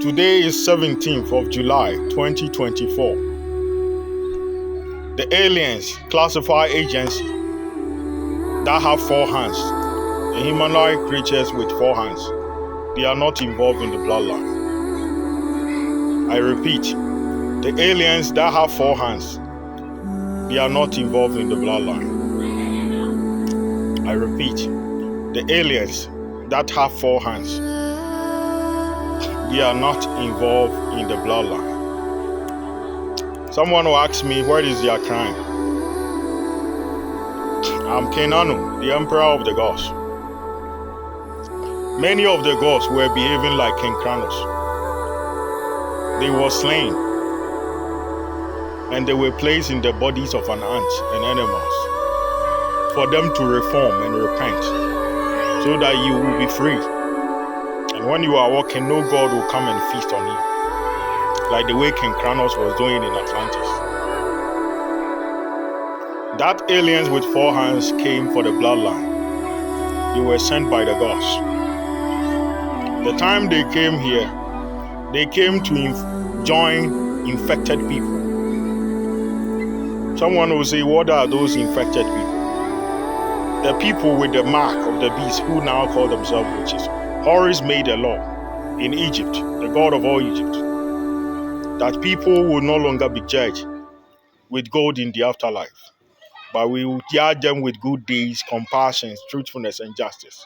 Today is 17th of July 2024. The aliens classify agency that have four hands. The humanoid creatures with four hands. They are not involved in the bloodline. I repeat, the aliens that have four hands, they are not involved in the bloodline. I repeat, the aliens that have four hands, they are not involved in the bloodline. Someone will ask me, what is their crime? I'm King Anu, the emperor of the gods. Many of the gods were behaving like King Kranos. They were slain, and they were placed in the bodies of an ant and animals for them to reform and repent, so that you will be free. And when you are walking, no God will come and feast on you, like the way King Kranos was doing in Atlantis. That aliens with four hands came for the bloodline. They were sent by the gods. The time they came here, they came to join infected people. Someone will say, what are those infected people? The people with the mark of the beast who now call themselves witches. Horus made a law in Egypt, the god of all Egypt, that people will no longer be judged with gold in the afterlife, but we will judge them with good deeds, compassion, truthfulness, and justice.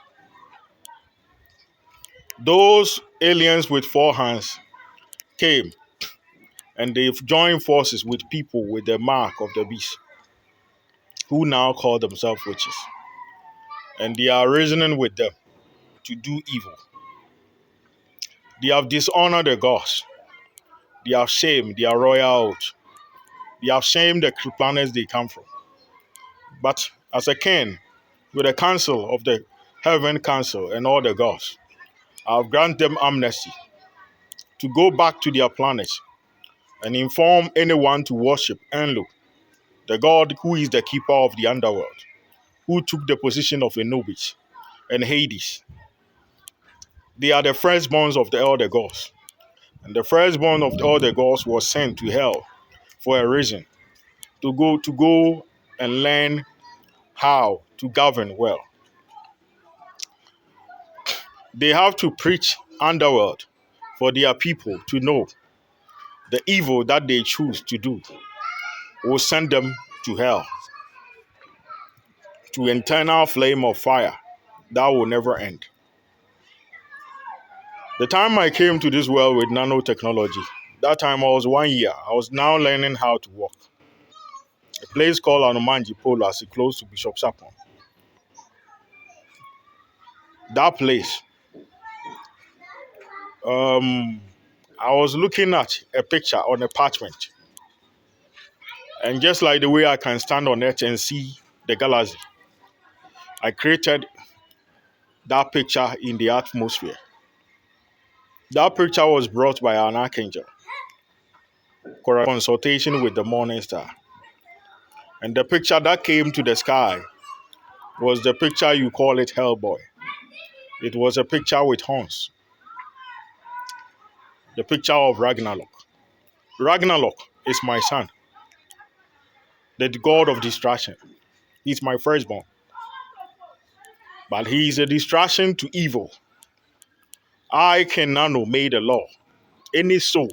Those aliens with four hands came, and they've joined forces with people with the mark of the beast, who now call themselves witches. And they are reasoning with them to do evil. They have dishonored the gods. They have shamed their royal oath. They have shamed the planets they come from. But as a king, with the council of the heaven council and all the gods, I have granted them amnesty to go back to their planets and inform anyone to worship Enlil, the god who is the keeper of the underworld, who took the position of Anubis and Hades. They are the firstborns of all the gods. And the firstborn of all the gods was sent to hell for a reason, to go and learn how to govern well. They have to preach underworld for their people to know the evil that they choose to do will send them to hell, to eternal flame of fire that will never end. The time I came to this world with nanotechnology, that time I was 1 year. I was now learning how to walk. A place called Anumanji Polas, close to Bishop Sapon. That place, I was looking at a picture on a parchment. And just like the way I can stand on it and see the galaxy, I created that picture in the atmosphere. That picture was brought by an archangel for a consultation with the morning star. And the picture that came to the sky was the picture you call it Hellboy. It was a picture with horns. The picture of Ragnarok. Ragnarok is my son, the god of distraction. He's my firstborn. But he is a distraction to evil. I, King Nano, made a law. Any soul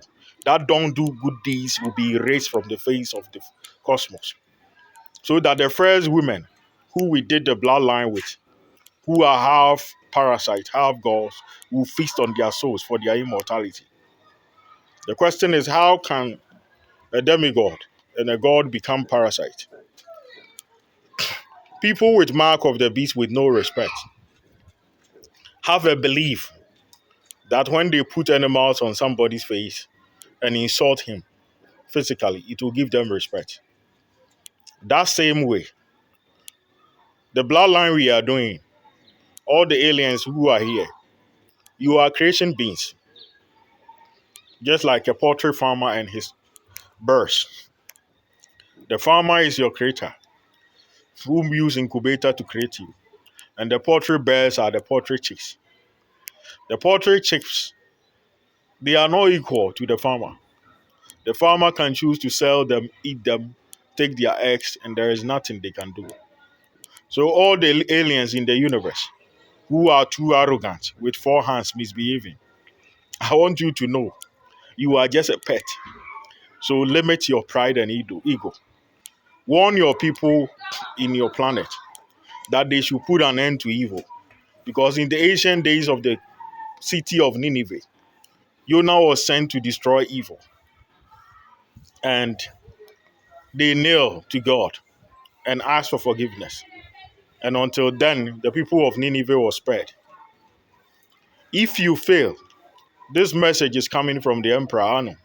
that don't do good deeds will be erased from the face of the cosmos. So that the first women who we did the bloodline with, who are half parasites, half gods, will feast on their souls for their immortality. The question is, how can a demigod and a god become parasite? People with mark of the beast with no respect have a belief that when they put animals on somebody's face and insult him physically, it will give them respect. That same way, the bloodline we are doing, all the aliens who are here, you are creation beings. Just like a poultry farmer and his birds. The farmer is your creator, whom use incubator to create you. And the poultry bears are the poultry chicks. The poultry chicks They are not equal to the farmer. The farmer can choose to sell them, eat them, take their eggs, and there is nothing they can do. So all the aliens in the universe who are too arrogant with four hands misbehaving, I want you to know you are just a pet. So limit your pride and ego. Warn your people in your planet that they should put an end to evil. Because in the ancient days of the city of Nineveh, Jonah was sent to destroy evil. And they kneel to God and ask for forgiveness. And until then, the people of Nineveh were spared. If you fail, this message is coming from the Emperor Anu.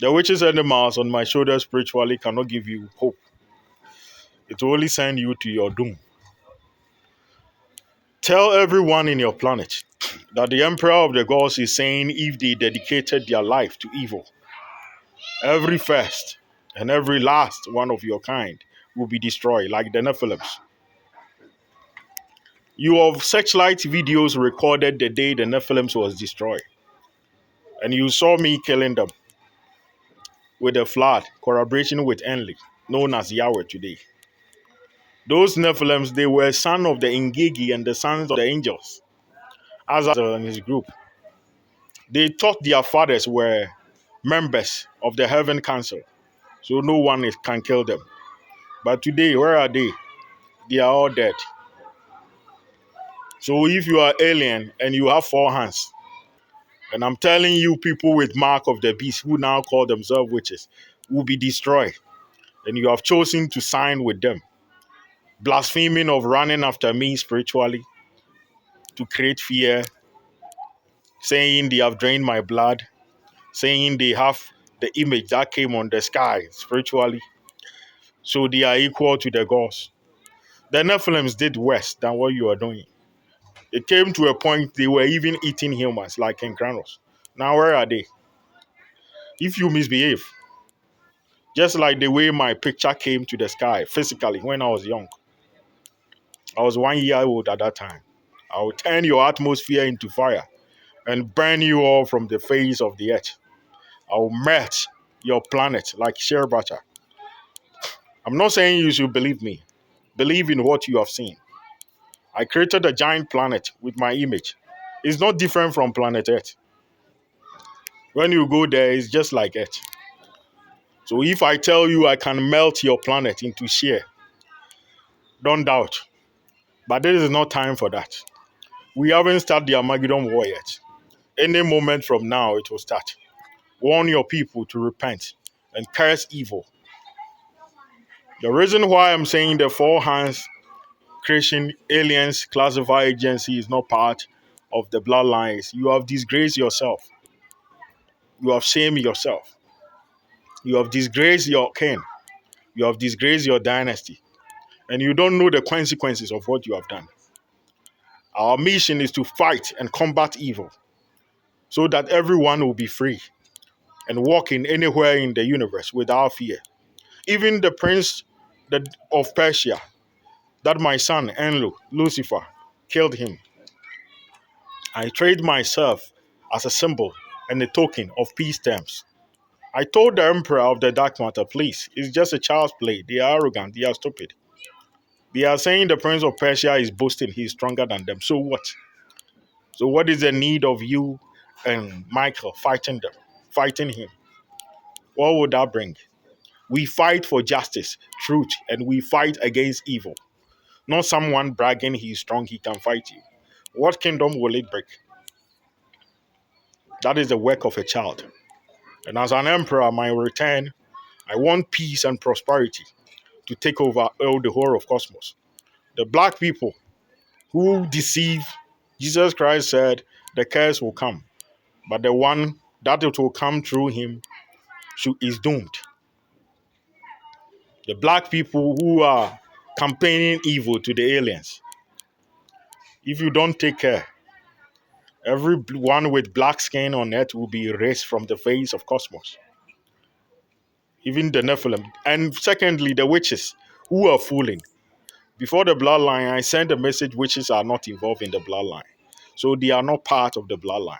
The witches and the mouse on my shoulders spiritually cannot give you hope. It will only send you to your doom. Tell everyone in your planet that the Emperor of the gods is saying if they dedicated their life to evil, every first and every last one of your kind will be destroyed like the Nephilims. You have searchlight videos recorded the day the Nephilims was destroyed. And you saw me killing them with a flood, collaboration with Enlil, known as Yahweh today. Those Nephilims, they were sons of the Ingigi and the sons of the angels, Azazel and his group. They thought their fathers were members of the heaven council, so no one can kill them. But today, where are they? They are all dead. So if you are alien and you have four hands, and I'm telling you, people with mark of the beast who now call themselves witches will be destroyed, and you have chosen to sign with them, blaspheming of running after me spiritually to create fear, saying they have drained my blood, saying they have the image that came on the sky spiritually, so they are equal to the gods. The Nephilims did worse than what you are doing. It came to a point they were even eating humans like in Kranos. Now where are they? If you misbehave, just like the way my picture came to the sky physically when I was young, I was 1 year old at that time. I will turn your atmosphere into fire and burn you all from the face of the earth. I will melt your planet like Sherbata. I'm not saying you should believe me. Believe in what you have seen. I created a giant planet with my image. It's not different from planet Earth. When you go there, it's just like Earth. So if I tell you I can melt your planet into shear, don't doubt. But this is not time for that. We haven't started the Armageddon war yet. Any moment from now, it will start. Warn your people to repent and curse evil. The reason why I'm saying the four hands creation aliens classified agency is not part of the bloodline is you have disgraced yourself. You have shamed yourself. You have disgraced your kin. You have disgraced your dynasty. And you don't know the consequences of what you have done. Our mission is to fight and combat evil so that everyone will be free and walk in anywhere in the universe without fear. Even the prince of Persia, that my son, Enlil, Lucifer, killed him. I trade myself as a symbol and a token of peace terms. I told the emperor of the dark matter, please, it's just a child's play. They are arrogant, they are stupid. They are saying the prince of Persia is boasting he's stronger than them. So what? So what is the need of you and Michael fighting them, fighting him? What would that bring? We fight for justice, truth, and we fight against evil. Not someone bragging he's strong, he can fight you. What kingdom will it break? That is the work of a child. And as an emperor, my return, I want peace and prosperity to take over all the whole of cosmos. The black people who deceive, Jesus Christ said, the curse will come, but the one that it will come through him is doomed. The black people who are campaigning evil to the aliens, if you don't take care, everyone with black skin on earth will be erased from the face of cosmos. Even the Nephilim. And secondly, the witches who are fooling. Before the bloodline, I sent a message witches are not involved in the bloodline. So they are not part of the bloodline.